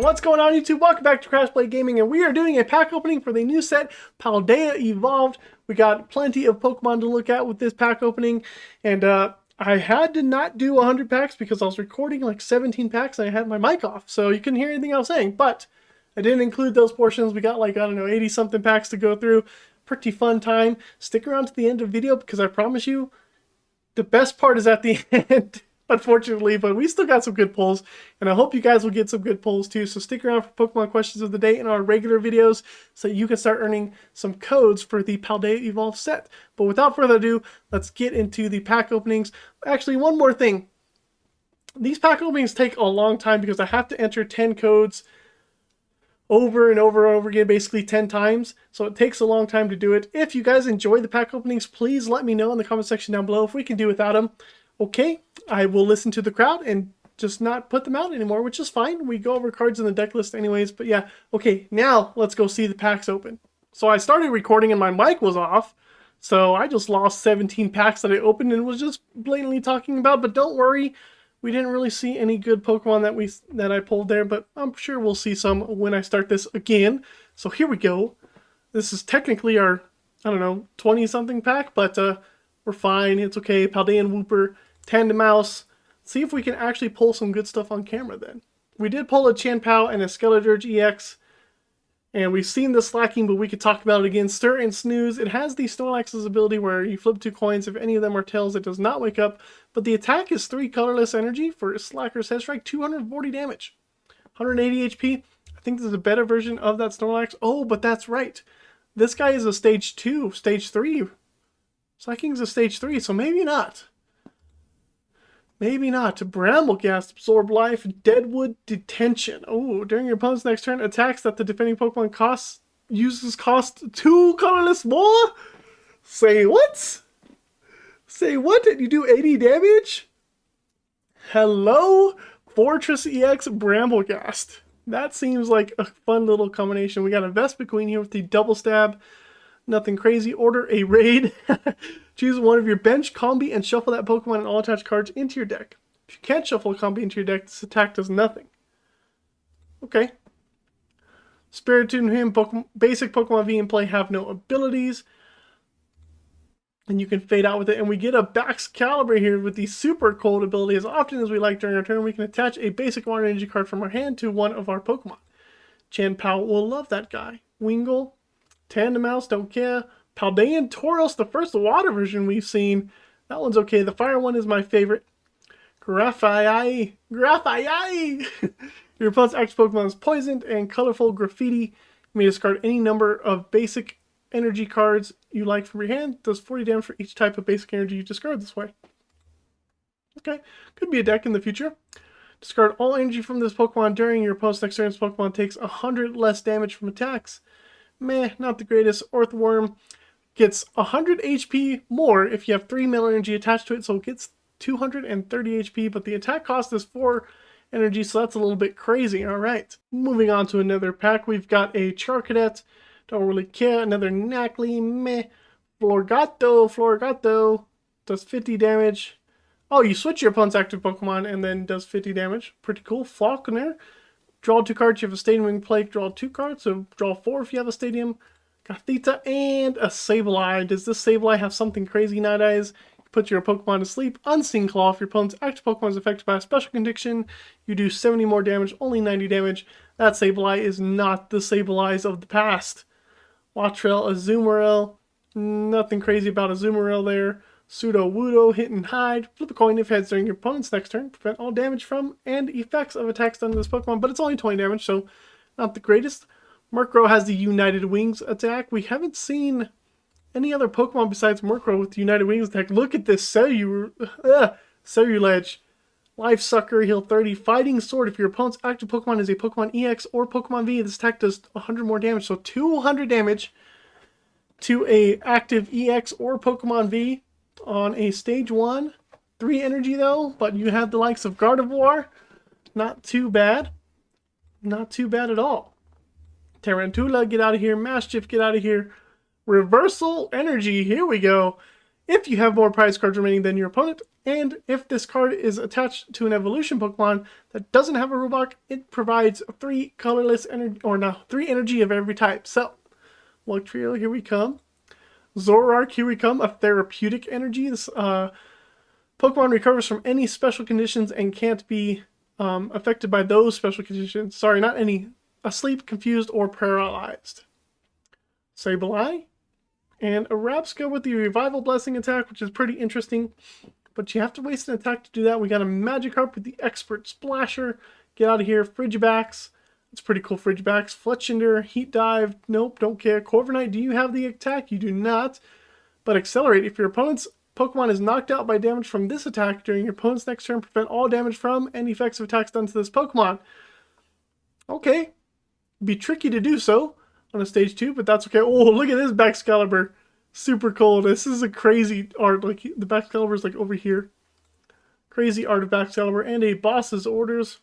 What's going on, YouTube? Welcome back to Crash Play Gaming, and we are doing a pack opening for the new set, Paldea Evolved. We got plenty of Pokemon to look at with this pack opening, and I had to not do 100 packs because I was recording like 17 packs and I had my mic off, so you couldn't hear anything I was saying, but I didn't include those portions. We got like, I don't know, 80-something packs to go through. Pretty fun time. Stick around to the end of the video because I promise you, the best part is at the end. Unfortunately, but we still got some good pulls, and I hope you guys will get some good pulls too. So stick around for Pokemon questions of the day in our regular videos so you can start earning some codes for the Paldea Evolved set. But without further ado, let's get into the pack openings. Actually, one more thing. These pack openings take a long time because I have to enter 10 codes over and over and over again, basically 10 times. So it takes a long time to do it. If you guys enjoy the pack openings, please let me know in the comment section down below if we can do without them. Okay, I will listen to the crowd and just not put them out anymore, which is fine. We go over cards in the deck list anyways, but yeah. Okay, now let's go see the packs open. So I started recording and my mic was off, so I just lost 17 packs that I opened and was just blatantly talking about, but don't worry. We didn't really see any good Pokemon that I pulled there, but I'm sure we'll see some when I start this again. So here we go. This is technically our, I don't know, 20-something pack, but we're fine. It's okay. Paldean Wooper, Tandem Mouse. See if we can actually pull some good stuff on camera then. We did pull a Chanpao and a Skeledirge EX, and we've seen the slacking, but we could talk about it again. Stir and Snooze. It has the Snorlax's ability where you flip 2 coins. If any of them are tails, it does not wake up, but the attack is 3 colorless energy for Slacker's Head Strike, 240 damage, 180 HP. I think there's a better version of that Snorlax. Oh, but that's right. This guy is a stage 2, stage 3. Slacking's a stage 3, so maybe not. Maybe not. Bramblegast, Absorb Life, Deadwood, Detention. Oh, during your opponent's next turn, attacks that the defending Pokemon cost 2 colorless more? Say what? Say what? And you do 80 damage? Hello? Fortress EX Bramblegast. That seems like a fun little combination. We got a Vespiquen here with the Double Stab. Nothing crazy. Order a raid. Choose one of your bench combi and shuffle that Pokemon and all attached cards into your deck. If you can't shuffle a combi into your deck, this attack does nothing. Okay. Spiritomb him, basic Pokemon V in play have no abilities. And you can fade out with it. And we get a Baxcalibur here with the Super Cold ability. As often as we like during our turn, we can attach a basic Water Energy card from our hand to one of our Pokemon. Chanpao will love that guy. Wingull, Tandem Mouse, don't care. Paldean Tauros, the first water version we've seen. That one's okay. The fire one is my favorite. Graphai. Your opponent's active Pokemon is poisoned, and Colorful Graffiti. You may discard any number of basic energy cards you like from your hand. Does 40 damage for each type of basic energy you discard this way. Okay, could be a deck in the future. Discard all energy from this Pokemon during your opponent's next turn. This Pokemon takes 100 less damage from attacks. Meh, not the greatest. Earthworm gets 100 HP more if you have 3 metal energy attached to it, so it gets 230 HP, but the attack cost is 4 energy, so that's a little bit crazy. Alright, moving on to another pack. We've got a Charcadet, don't really care. Another Knackley, meh. Florgato, does 50 damage. Oh, you switch your opponent's active Pokemon and then does 50 damage. Pretty cool. Falconer. Draw 2 cards. You have a Stadium Wing play. Draw 2 cards. So draw 4 if you have a Stadium. Gothita and a Sableye. Does this Sableye have something crazy nowadays? Put your Pokemon to sleep. Unseen Claw. If your opponent's active Pokemon is affected by a special condition, you do 70 more damage. Only 90 damage. That Sableye is not the Sableyes of the past. Wattrel, Azumarill. Nothing crazy about Azumarill there. Sudowoodo, Hit and Hide. Flip a coin if heads during your opponent's next turn. Prevent all damage from and effects of attacks done to this Pokemon, but it's only 20 damage, so not the greatest. Murkrow has the United Wings attack. We haven't seen any other Pokemon besides Murkrow with the United Wings attack. Look at this Cerulege. Life Sucker, heal 30. Fighting Sword. If your opponent's active Pokemon is a Pokemon EX or Pokemon V, this attack does 100 more damage, so 200 damage to a active EX or Pokemon V. On a stage 1, 3 energy though, but you have the likes of Gardevoir. Not too bad. Not too bad at all. Tarantula, get out of here. Mischief, get out of here. Reversal Energy, here we go. If you have more prize cards remaining than your opponent, And if this card is attached to an evolution Pokemon that doesn't have a Rubok, it provides 3 colorless energy, or no, 3 energy of every type. So, Electrio, here we come. Zoroark, here we come, a therapeutic energy. This Pokemon recovers from any special conditions and can't be affected by those special conditions. Sorry, not any. Asleep, confused, or paralyzed. Sableye. And a Rapska with the Revival Blessing attack, which is pretty interesting. But you have to waste an attack to do that. We got a Magikarp with the Expert Splasher. Get out of here. Frigibax. It's pretty cool, Frigibax. Fletchinder, Heat Dive. Nope, don't care. Corviknight, do you have the attack? You do not. But Accelerate. If your opponent's Pokemon is knocked out by damage from this attack during your opponent's next turn, prevent all damage from and effects of attacks done to this Pokemon. Okay. Be tricky to do so on a stage 2, but that's okay. Oh, look at this Baxcalibur. Super cool. This is a crazy art. Like, the Baxcalibur is like over here. Crazy art of Baxcalibur. And a Boss's Orders.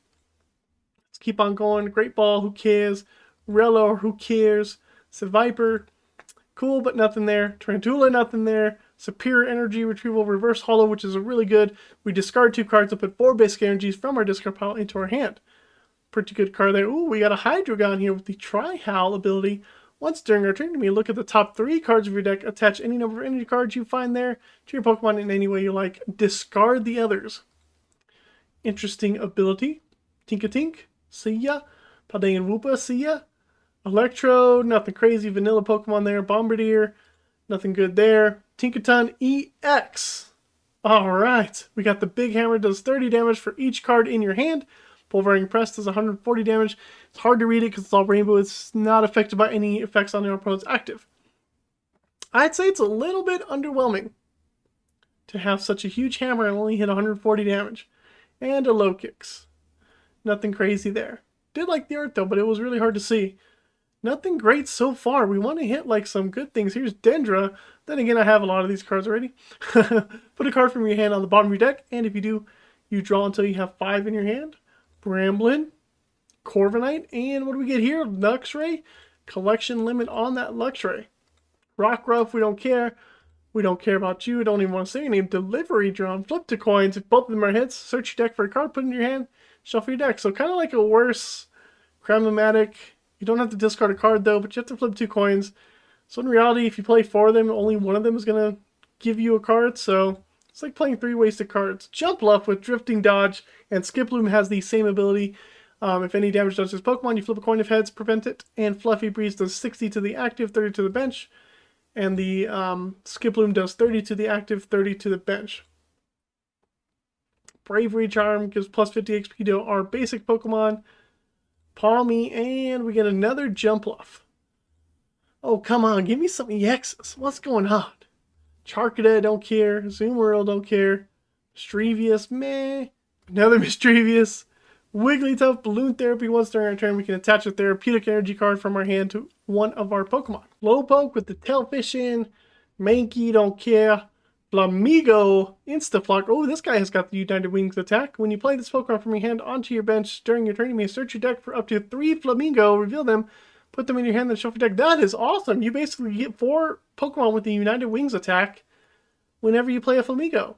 Let's keep on going. Great Ball, who cares? Relo, who cares? Seviper, cool, but nothing there. Tarantula, nothing there. Superior Energy Retrieval, Reverse Hollow, which is a really good. We discard 2 cards and put 4 basic energies from our discard pile into our hand. Pretty good card there. Ooh, we got a Hydreigon here with the Tri-Howl ability. Once during our turn, you may look at the top 3 cards of your deck, attach any number of energy cards you find there to your Pokemon in any way you like. Discard the others. Interesting ability. Tinkatink, see ya. Paldea Evolved, see ya. Electro, nothing crazy. Vanilla Pokemon there. Bombardier, nothing good there. Tinkaton EX. Alright, we got the Big Hammer, does 30 damage for each card in your hand. Pulverizing Press does 140 damage. It's hard to read it because it's all rainbow. It's not affected by any effects on your opponent's active. I'd say it's a little bit underwhelming to have such a huge hammer and only hit 140 damage. And a low kicks. Nothing crazy there. Did like the art though, but it was really hard to see. Nothing great so far. We want to hit like some good things. Here's Dendra. Then again, I have a lot of these cards already. Put a card from your hand on the bottom of your deck, and if you do, you draw until you have 5 in your hand. Bramblin, Corviknight, and what do we get here? Luxray. Collection limit on that Luxray. Rockruff, we don't care. We don't care about you. Don't even want to say your name. Delivery Drone. Flip to coins. If both of them are hits, search your deck for a card, put it in your hand, shuffle your deck. So kind of like a worse Cramomatic. You don't have to discard a card though, but you have to flip 2 coins. So in reality, if you play 4 of them, only one of them is going to give you a card. So it's like playing 3 wasted cards. Jumpluff with Drifting Dodge, and Skiploom has the same ability. If any damage does his Pokemon, you flip a coin of heads, prevent it. And Fluffy Breeze does 60 to the active, 30 to the bench. And the Skiploom does 30 to the active, 30 to the bench. Bravery Charm gives plus 50 HP to our basic Pokemon. Palmy, and we get another Jumpluff. Oh, come on, give me some EXs. What's going on? Charcadet, don't care. Zoomerl, don't care. Mischievous, meh. Another Mischievous. Wigglytuff, Balloon Therapy. Once during our turn, we can attach a therapeutic energy card from our hand to one of our Pokemon. Slowpoke with the Tailfish in. Mankey, don't care. Flamigo, Instaflock. Oh, this guy has got the United Wings attack. When you play this Pokemon from your hand onto your bench during your turn, you may search your deck for up to 3 Flamigo, reveal them, put them in your hand, then shuffle your deck. That is awesome. You basically get 4 Pokemon with the United Wings attack whenever you play a Flamigo.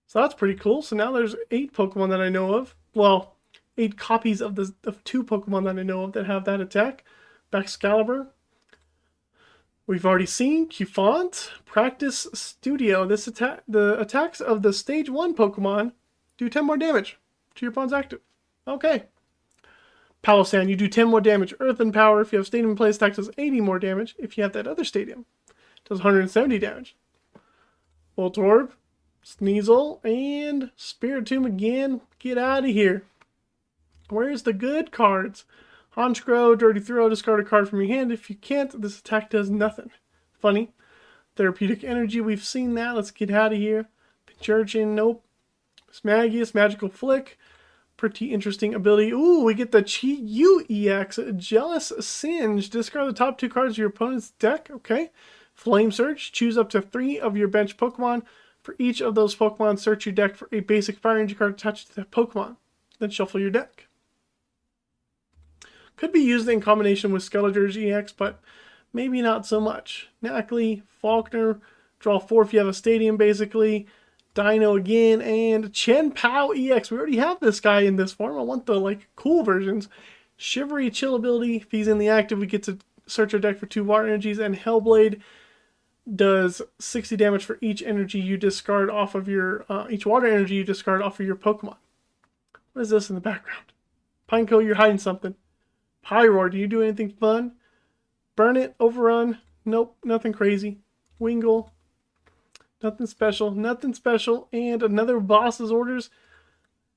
So that's pretty cool. So now there's 8 Pokemon that I know of. Well, 8 copies of 2 Pokemon that I know of that have that attack. Baxcalibur. We've already seen Cufant, Practice Studio. The attacks of the Stage 1 Pokemon do 10 more damage to your opponent's active. Okay. Palossand, you do 10 more damage. Earthen Power, if you have Stadium in place, attack does 80 more damage. If you have that other Stadium, it does 170 damage. Voltorb, Sneasel, and Spiritomb again. Get out of here. Where's the good cards? Honchkrow, Dirty Throw, discard a card from your hand. If you can't, this attack does nothing. Funny. Therapeutic Energy, we've seen that. Let's get out of here. Pincurchin, nope. Smagius, Magical Flick. Pretty interesting ability. Ooh, we get the Chi-Yu EX. Jealous Singe. Discard the top 2 cards of your opponent's deck. Okay. Flame Search. Choose up to 3 of your bench Pokemon. For each of those Pokemon, search your deck for a basic Fire Energy card attached to that Pokemon. Then shuffle your deck. Could be used in combination with Skeletor's EX, but maybe not so much. Knackley, Faulkner, draw 4 if you have a Stadium, basically. Dino again, and Chen Pao EX. We already have this guy in this form. I want the like cool versions. Shivery Chill ability. If he's in the active, we get to search our deck for 2 water energies, and Hellblade does 60 damage for each energy you discard off of your each water energy you discard off of your Pokemon. What is this in the background? Pineco, you're hiding something. Pyroar, do you do anything fun? Burn it, overrun. Nope, nothing crazy. Wingull, nothing special, nothing special. And another boss's orders.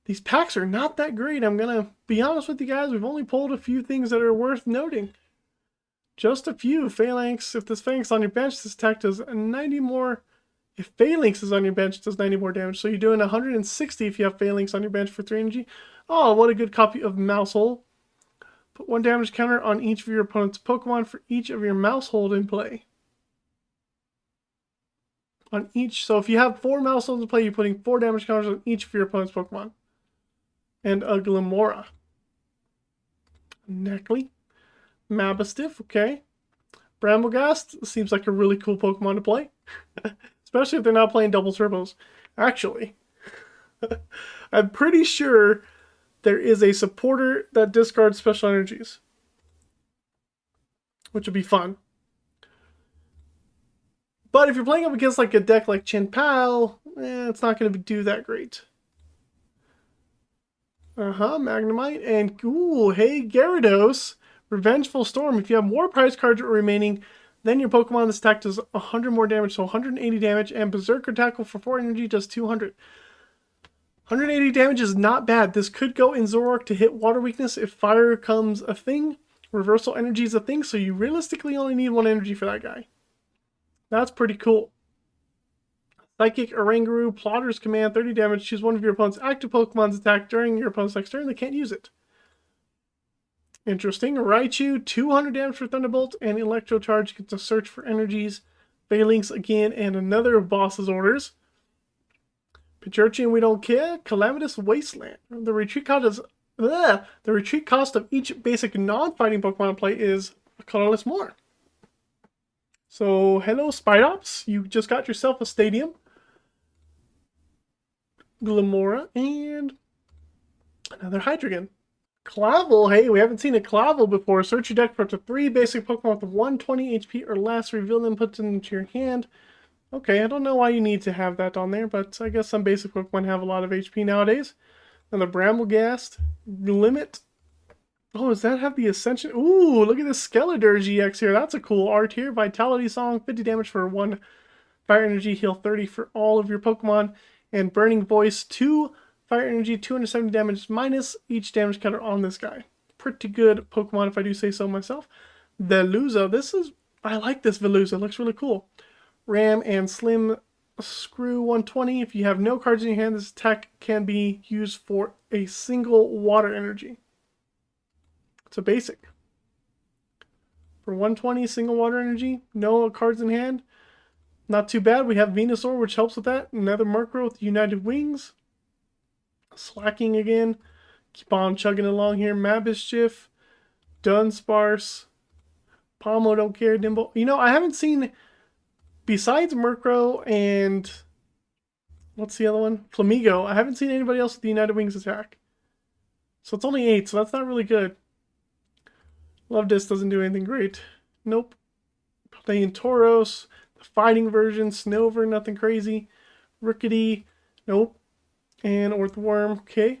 These packs are not that great. I'm gonna be honest with you guys. We've only pulled a few things that are worth noting. Just a few. Phalanx, if this Phalanx is on your bench, this attack does 90 more. If Phalanx is on your bench, it does 90 more damage. So you're doing 160 if you have Phalanx on your bench for 3 energy. Oh, what a good copy of Mousehole. Put 1 damage counter on each of your opponent's Pokemon for each of your Mousehold in play. On each, so if you have 4 Mouseholds in play, you're putting 4 damage counters on each of your opponent's Pokemon. And a Glimora. Neckley. Mabastiff, okay. Bramblegast seems like a really cool Pokemon to play. Especially if they're not playing double turbos. Actually, I'm pretty sure there is a supporter that discards special energies. Which would be fun. But if you're playing up against like a deck like Chen Pao, it's not going to do that great. Magnemite. And, ooh, hey, Gyarados. Revengeful Storm. If you have more prize cards remaining than your Pokemon, this attack does 100 more damage, so 180 damage. And Berserker Tackle for 4 energy does 200. 180 damage is not bad. This could go in Zoroark to hit water weakness if fire comes a thing. Reversal energy is a thing, so you realistically only need 1 energy for that guy. That's pretty cool. Psychic Oranguru, Plotter's Command, 30 damage. Choose one of your opponent's active Pokemon's attack during your opponent's next turn. They can't use it. Interesting. Raichu, 200 damage for Thunderbolt, and Electro Charge gets a search for energies. Phalanx again, and another of boss's orders. Pichurchian, we don't care. Calamitous Wasteland. The retreat cost of each basic non-fighting Pokemon in play is a colorless more. So, hello Spidops. You just got yourself a stadium. Glimora, and another Hydreigon. Clavel, hey, we haven't seen a Clavel before. Search your deck for up to 3 basic Pokemon with 120 HP or less. Reveal them, put them into your hand. Okay, I don't know why you need to have that on there, but I guess some basic Pokemon have a lot of HP nowadays. Another Bramblegast. Limit. Oh, does that have the Ascension? Ooh, look at this Skeletor GX here. That's a cool art here. Vitality Song, 50 damage for 1 Fire Energy. Heal 30 for all of your Pokemon. And Burning Voice, 2 Fire Energy, 270 damage minus each damage counter on this guy. Pretty good Pokemon if I do say so myself. Veluza, I like this Veluza, it looks really cool. Ram and Slim Screw, 120. If you have no cards in your hand, this attack can be used for a single water energy. It's a basic. For 120, single water energy, no cards in hand. Not too bad. We have Venusaur, which helps with that. Another Murkrow with United Wings. Slacking again. Keep on chugging along here. Mabischiff. Dunsparce. Palmo, don't care. Nimble. You know, I haven't seen, besides Murkrow and, what's the other one? Flamigo. I haven't seen anybody else with the United Wings attack. So it's only 8, so that's not really good. Love Disc doesn't do anything great. Nope. Playing Tauros. The fighting version. Snover, nothing crazy. Rickety. Nope. And Orthworm, okay.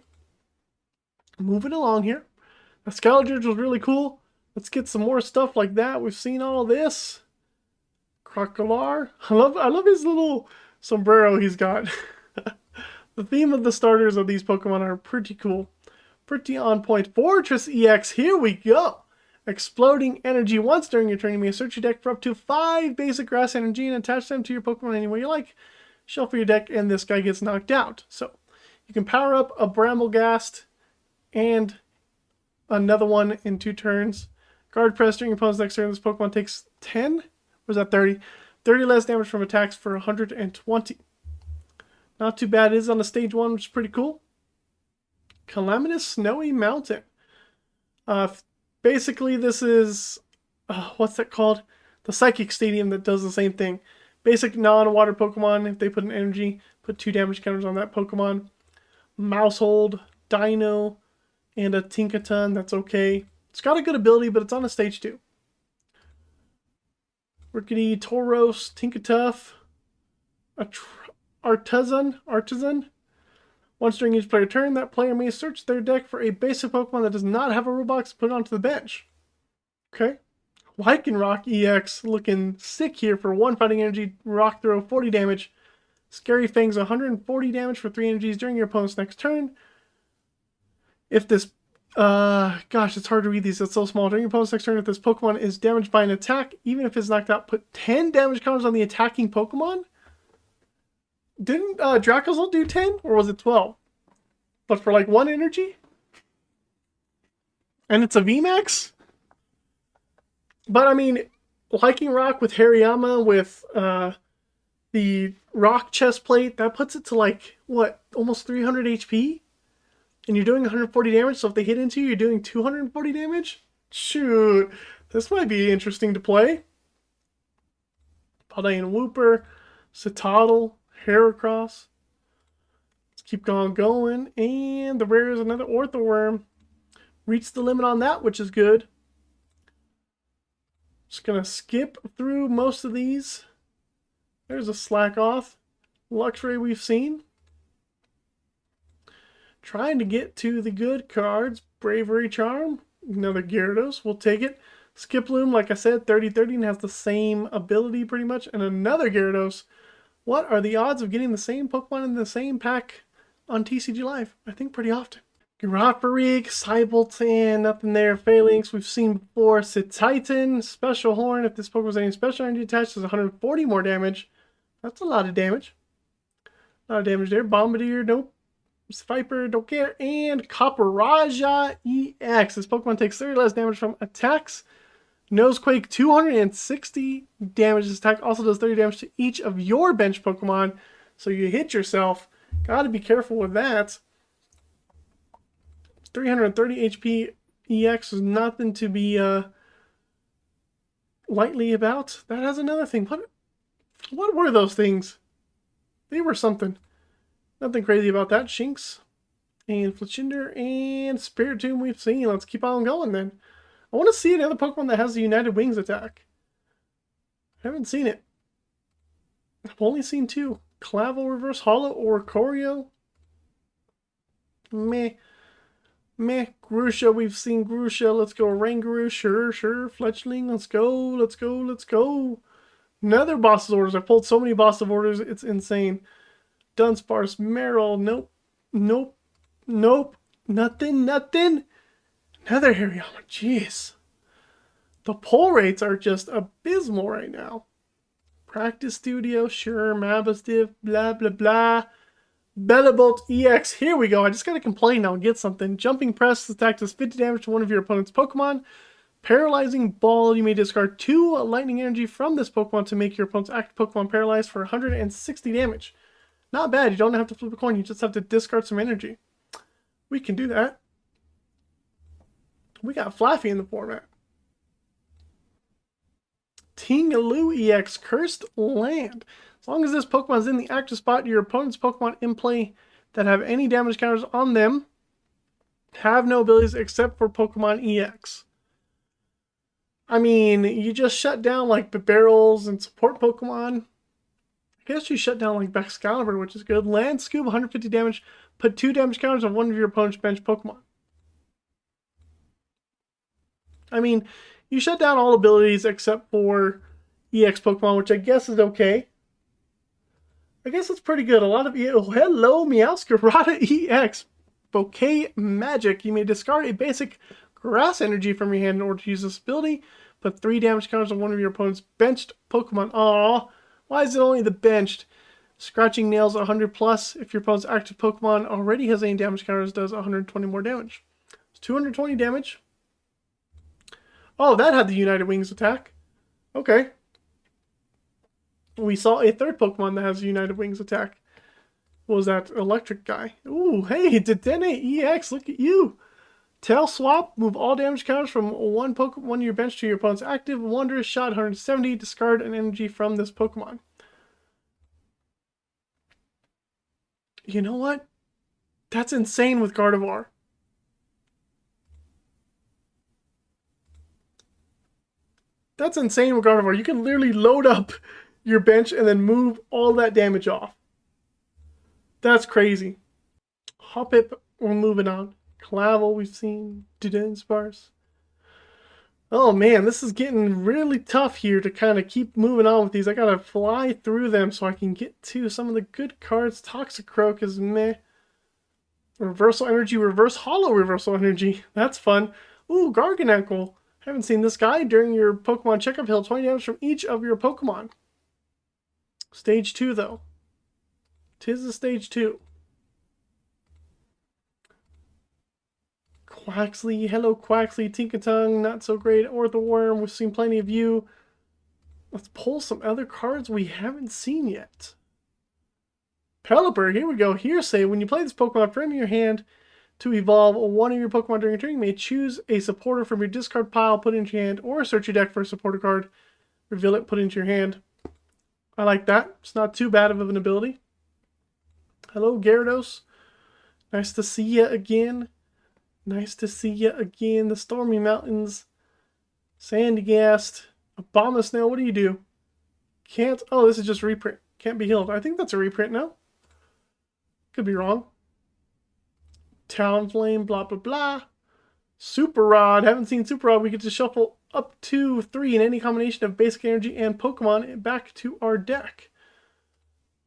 Moving along here. The Skeletor was really cool. Let's get some more stuff like that. We've seen all this. Crocolar. I love his little sombrero he's got. The theme of the starters of these Pokemon are pretty cool. Pretty on point. Fortress EX, here we go. Exploding energy. Once during your turn, you may search your deck for up to 5 basic grass energy and attach them to your Pokemon any way you like. Shuffle your deck and this guy gets knocked out. So, you can power up a Bramblegast and another one in 2 turns. Guard press during your opponent's next turn. This Pokemon takes 10? Or is that 30? 30 less damage from attacks for 120. Not too bad. It is on a stage 1, which is pretty cool. Calamitous Snowy Mountain. Basically, this is, what's that called? The Psychic Stadium that does the same thing. Basic non-water Pokemon, if they put an energy, Put 2 damage counters on that Pokemon. Mousehold, Dino, and a Tinkaton. That's okay. It's got a good ability, but it's on a stage 2. Rickety, Tauros, Tinkatuff, Artisan. Once during each player turn, that player may search their deck for a basic Pokemon that does not have a Roblox put onto the bench. Okay. Lycanroc EX looking sick here for 1 fighting energy, rock throw, 40 damage. Scary Fangs, 140 damage for 3 energies during your opponent's next turn. If this, gosh, it's hard to read these, it's so small. During your opponent's next turn, if this Pokemon is damaged by an attack, even if it's knocked out, put 10 damage counters on the attacking Pokemon? Didn't Dracozolt do 10? Or was it 12? But for like 1 energy? And it's a VMAX? But I mean, Lycanroc with Hariyama with the rock chest plate, that puts it to like, what, almost 300 HP? And you're doing 140 damage, so if they hit into you, you're doing 240 damage? Shoot, this might be interesting to play. Paldea Wooper, Citadel, Heracross. Let's keep going. And the rare is another Orthworm. Reached the limit on that, which is good. Just going to skip through most of these. There's a Slack Off. Luxray we've seen. Trying to get to the good cards. Bravery Charm. Another Gyarados. We'll take it. Skiploom, like I said, 30-30 and has the same ability pretty much. And another Gyarados. What are the odds of getting the same Pokemon in the same pack on TCG Live? I think pretty often. Girafarig, Cyboltan, nothing there. Phalanx, we've seen before. Cititan, Special Horn. If this Pokemon was any special energy attached, does 140 more damage. That's a lot of damage. A lot of damage there. Bombardier, nope. Viper, don't care. And Copperajah EX. This Pokemon takes 30 less damage from attacks. Nosequake, 260 damage. This attack also does 30 damage to each of your bench Pokemon. So you hit yourself. Gotta be careful with that. 330 HP EX is nothing to be lightly about. That has another thing. What were those things? They were something. Nothing crazy about that. Shinx and Fletchinder and Spiritomb we've seen. Let's keep on going then. I want to see another Pokemon that has the United Wings attack. I haven't seen it. I've only seen 2. Clavel Reverse Hollow or Choreo. Meh. Grusha, we've seen Grusha. Let's go. Rangaroo, sure. Fletchling, let's go. Another Boss of Orders. I pulled so many Boss of Orders, it's insane. Dunsparce, Meryl, nope. Nothing. Another Hariyama, jeez. The pull rates are just abysmal right now. Practice Studio, sure. Mabosstiff, blah, blah, blah. Bellabolt EX, here we go. I just gotta complain now and get something. Jumping Press, attack does 50 damage to one of your opponent's Pokemon. Paralyzing Ball, you may discard 2 lightning energy from this Pokemon to make your opponent's active Pokemon paralyzed for 160 damage. Not bad, you don't have to flip a coin, you just have to discard some energy. We can do that. We got Flaffy in the format. Tingaloo EX, Cursed Land. As long as this Pokemon is in the active spot, your opponent's Pokemon in play that have any damage counters on them have no abilities except for Pokemon EX. I mean, you just shut down like the barrels and support Pokemon. I guess you shut down like Excalibur, which is good. Land Scoop, 150 damage. Put 2 damage counters on one of your opponent's bench Pokemon. I mean, you shut down all abilities except for EX Pokemon, which I guess is okay. I guess it's pretty good. A lot of hello, Meowscarada EX. Bouquet Magic. You may discard a basic grass energy from your hand in order to use this ability. Put 3 damage counters on one of your opponent's benched Pokemon. Aww. Why is it only the benched? Scratching Nails 100 plus. If your opponent's active Pokemon already has any damage counters, does 120 more damage. It's 220 damage. Oh, that had the United Wings attack. Okay. We saw a third Pokemon that has a United Wings attack. What was that? Electric guy. Ooh, hey, Dedenne EX, look at you. Tail Swap, move all damage counters from one of your bench to your opponent's active. Wondrous Shot, 170. Discard an energy from this Pokemon. You know what? That's insane with Gardevoir. That's insane with Gardevoir. You can literally load up your bench and then move all that damage off. That's crazy. Hoppip, we're moving on. Clavel, we've seen. Dunsparce. Oh man, this is getting really tough here to kind of keep moving on with these. I gotta fly through them so I can get to some of the good cards. Toxicroak is meh. Reversal Energy, Reverse Hollow Reversal Energy. That's fun. Ooh, Garganacl. Haven't seen this guy. During your Pokemon checkup, heal 20 damage from each of your Pokemon. Stage 2, though. 'Tis a Stage 2. Quaxley. Hello, Quaxley. Tinkatongue. Not so great. Orthworm. We've seen plenty of you. Let's pull some other cards we haven't seen yet. Pelipper. Here we go. Hearsay. When you play this Pokemon from your hand to evolve one of your Pokemon during your turn, you may choose a supporter from your discard pile, put it into your hand, or search your deck for a supporter card, reveal it, put it into your hand. I like that. It's not too bad of an ability. Hello, Gyarados. Nice to see you again. Nice to see you again. The Stormy Mountains. Sandygast. Abomasnail, what do you do? Can't. Oh, this is just reprint. Can't be healed. I think that's a reprint now. Could be wrong. Talonflame, blah, blah, blah. Super Rod. Haven't seen Super Rod. We get to shuffle up to 3 in any combination of basic energy and Pokemon back to our deck.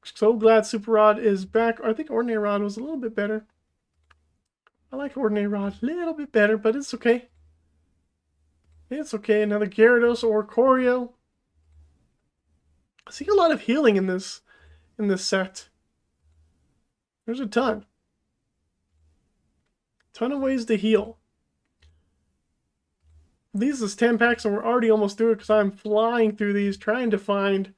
So glad Super Rod is back. I think Ordinary Rod was a little bit better. I like Ordinary Rod a little bit better, but it's okay. It's okay. Another Gyarados or Choreo. I see a lot of healing in this set. There's a ton. Ton of ways to heal. These is 10 packs and we're already almost through it because I'm flying through these trying to find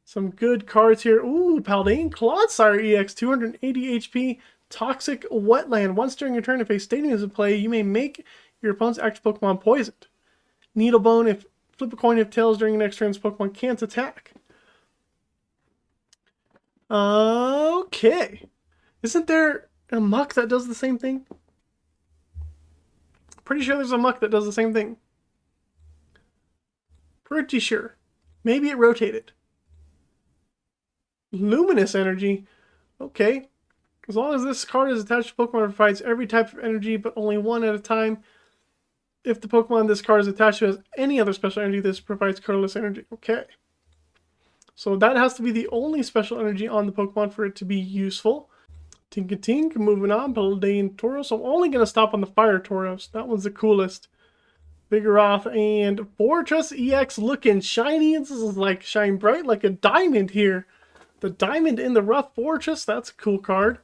some good cards here. Ooh, Paldean Clodsire EX, 280 HP, Toxic Wetland. Once during your turn, if a stadium is in play, you may make your opponent's active Pokemon poisoned. Needlebone, if flip a coin if tails during your next turn's Pokemon can't attack. Okay. Isn't there a muck that does the same thing? Pretty sure there's a muck that does the same thing. Pretty sure. Maybe it rotated. Luminous Energy. Okay. As long as this card is attached to Pokemon, it provides every type of energy, but only one at a time. If the Pokemon this card is attached to has any other special energy, this provides colorless energy. Okay. So that has to be the only special energy on the Pokemon for it to be useful. Tinkatink, moving on. Paldean Tauros. I'm only going to stop on the Fire Tauros. That one's the coolest. Vigoroth and Fortress EX looking shiny. This is like shine bright like a diamond here. The diamond in the rough Fortress. That's a cool card.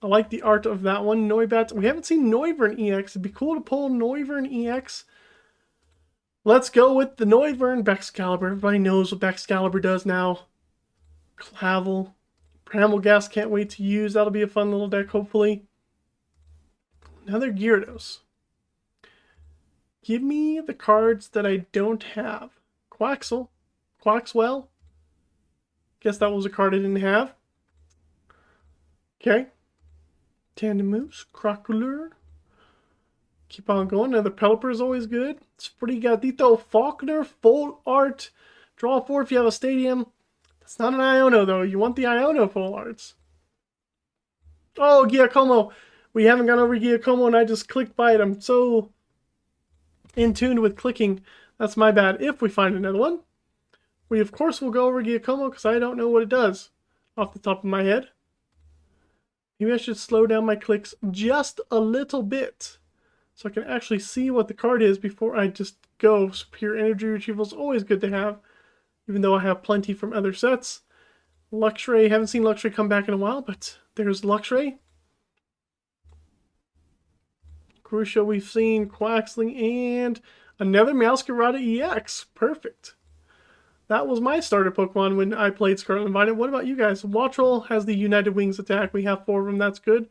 I like the art of that one. Noibat. We haven't seen Noivern EX. It'd be cool to pull Noivern EX. Let's go with the Noivern Baxcalibur. Everybody knows what Baxcalibur does now. Clavel. Prammelghast can't wait to use. That'll be a fun little deck, hopefully. Another Gyarados. Give me the cards that I don't have. Quaxel. Quaxwell. Guess that was a card I didn't have. Okay. Tandemoose. Crocolure. Keep on going. Another Pelipper is always good. Sprigatito. Faulkner. Full art. Draw 4 if you have a stadium. That's not an Iono, though. You want the Iono full arts. Oh, Giacomo. We haven't gone over Giacomo, and I just clicked by it. I'm so in tune with clicking. That's my bad. If we find another one, we, of course, will go over Giacomo, because I don't know what it does off the top of my head. Maybe I should slow down my clicks just a little bit so I can actually see what the card is before I just go. Superior Energy Retrieval is always good to have, even though I have plenty from other sets. Luxray, haven't seen Luxray come back in a while, but there's Luxray. Crucio we've seen, Quaxling, and another Meowscarada EX. Perfect. That was my starter Pokemon when I played Scarlet and Violet. What about you guys? Wattrel has the United Wings attack. We have 4 of them. That's good.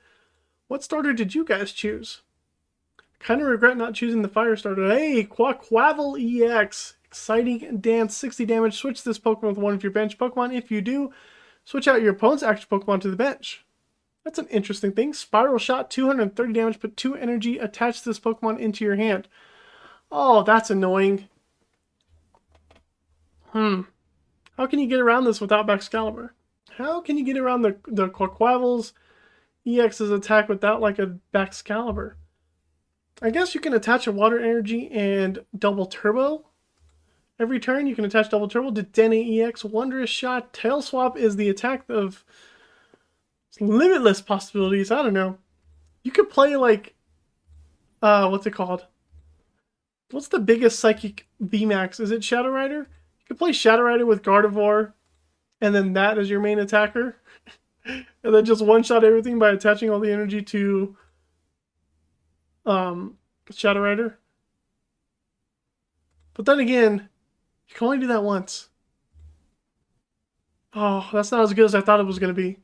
What starter did you guys choose? Kind of regret not choosing the fire starter. Hey, Quaquaval EX. Exciting dance, 60 damage. Switch this Pokemon with one of your bench Pokemon. If you do, switch out your opponent's active Pokemon to the bench. That's an interesting thing. Spiral Shot, 230 damage, put 2 energy, attach this Pokemon into your hand. Oh, that's annoying. How can you get around this without Excalibur? How can you get around the Quaquaval's EX's attack without like a Excalibur? I guess you can attach a Water Energy and double Turbo. Every turn you can attach double Turbo to Dene EX. Wondrous Shot. Tail Swap is the attack of limitless possibilities. I don't know. You could play like, what's it called? What's the biggest Psychic VMAX? Is it Shadow Rider? You could play Shadow Rider with Gardevoir, and then that as your main attacker. And then just one-shot everything by attaching all the energy to Shadow Rider. But then again, you can only do that once. Oh, that's not as good as I thought it was going to be.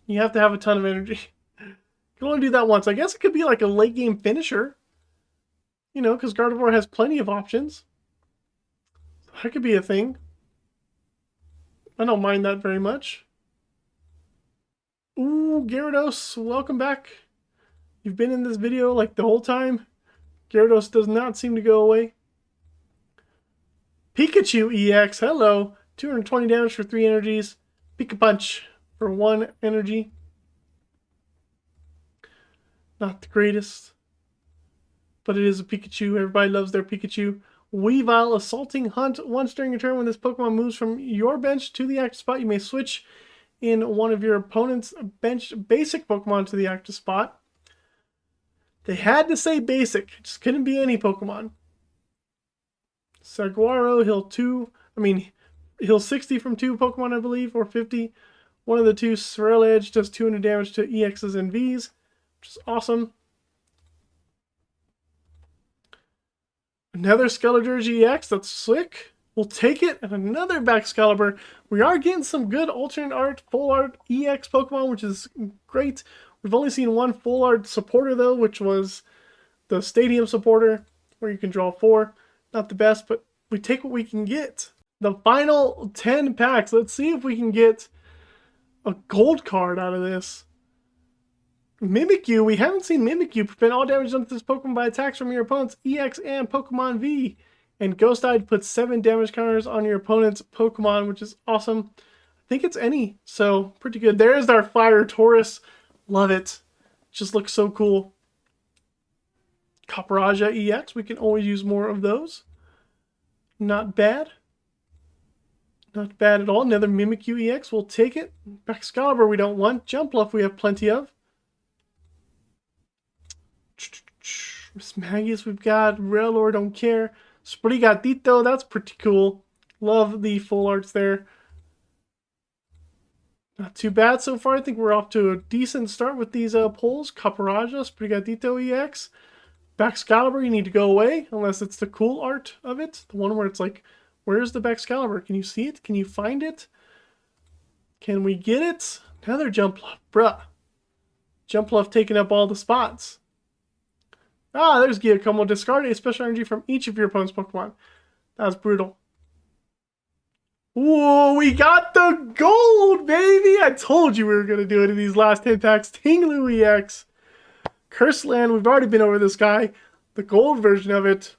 You have to have a ton of energy. You can only do that once. I guess it could be like a late game finisher. You know, because Gardevoir has plenty of options. That could be a thing. I don't mind that very much. Ooh, Gyarados, welcome back. You've been in this video like the whole time. Gyarados does not seem to go away. Pikachu EX, hello. 220 damage for 3 energies. Pika Punch for 1 energy. Not the greatest, but it is a Pikachu. Everybody loves their Pikachu. Weavile, Assaulting Hunt. Once during your turn, when this Pokemon moves from your bench to the active spot, you may switch in one of your opponent's bench basic Pokemon to the active spot. They had to say basic. It just couldn't be any Pokemon. Saguaro, heal 60 from 2 Pokemon, I believe, or 50. One of the two, Sorrel Edge, does 200 damage to EXs and Vs, which is awesome. Another Skeledirge EX, that's sick. We'll take it. And another Excalibur. We are getting some good alternate art, full art EX Pokemon, which is great. We've only seen one full art supporter though, which was the Stadium supporter, where you can draw 4. Not the best, but we take what we can get. The final 10 packs. Let's see if we can get a gold card out of this. Mimikyu, we haven't seen Mimikyu. Prevent all damage done to this Pokemon by attacks from your opponent's EX and Pokemon V. And Ghost Eye puts 7 damage counters on your opponent's Pokemon, which is awesome. I think it's any, so pretty good. There's our Fire Taurus. Love it. Just looks so cool. Copperajah EX, we can always use more of those. Not bad. Not bad at all. Another Mimikyu EX, we'll take it. Excalibur we don't want. Jumpluff we have plenty of. Miss Magius we've got. Railor, don't care. Sprigatito, that's pretty cool. Love the full arts there. Not too bad so far. I think we're off to a decent start with these pulls. Copperajah, Sprigatito EX. Excalibur, you need to go away unless it's the cool art of it. The one where it's like, where's the Excalibur? Can you see it? Can you find it? Can we get it? Another Jumpluff, bruh. Jumpluff taking up all the spots. Ah, there's Giacomo. Discard a special energy from each of your opponent's Pokemon. That was brutal. Whoa, we got the gold, baby! I told you we were going to do it in these last 10 packs. Tinglu EX. Curse Land, we've already been over this guy. The gold version of it.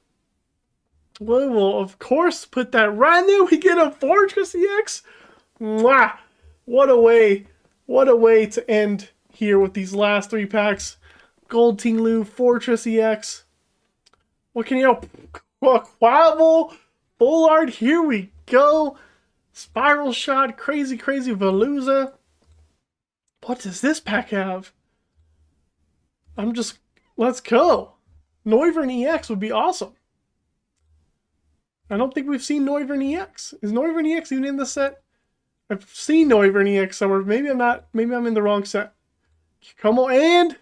We will, of course, put that right in there. We get a Fortress EX. Mwah! What a way to end here with these last 3 packs. Gold Tinglu, Fortress EX. What can you Quaquaval, full art, here we go. Spiral Shot, crazy Veluza. What does this pack have? Let's go. Noivern EX would be awesome. I don't think we've seen Noivern EX. Is Noivern EX even in the set? I've seen Noivern EX somewhere. Maybe I'm not. Maybe I'm in the wrong set. Come on,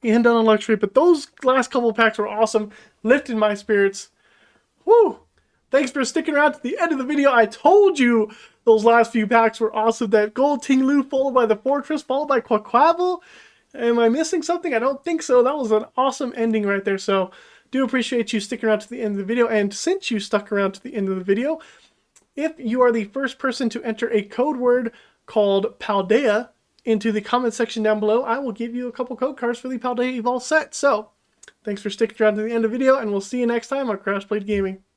and on a luxury. But those last couple of packs were awesome. Lifted my spirits. Woo! Thanks for sticking around to the end of the video. I told you those last few packs were awesome. That Gold Tinglu followed by the Fortress, followed by Quaquaval. Am I missing something? I don't think so. That was an awesome ending right there. So do appreciate you sticking around to the end of the video. And since you stuck around to the end of the video, if you are the first person to enter a code word called Paldea into the comment section down below, I will give you a couple code cards for the Paldea Evolved set. So, thanks for sticking around to the end of the video, and we'll see you next time on Crash Played Gaming.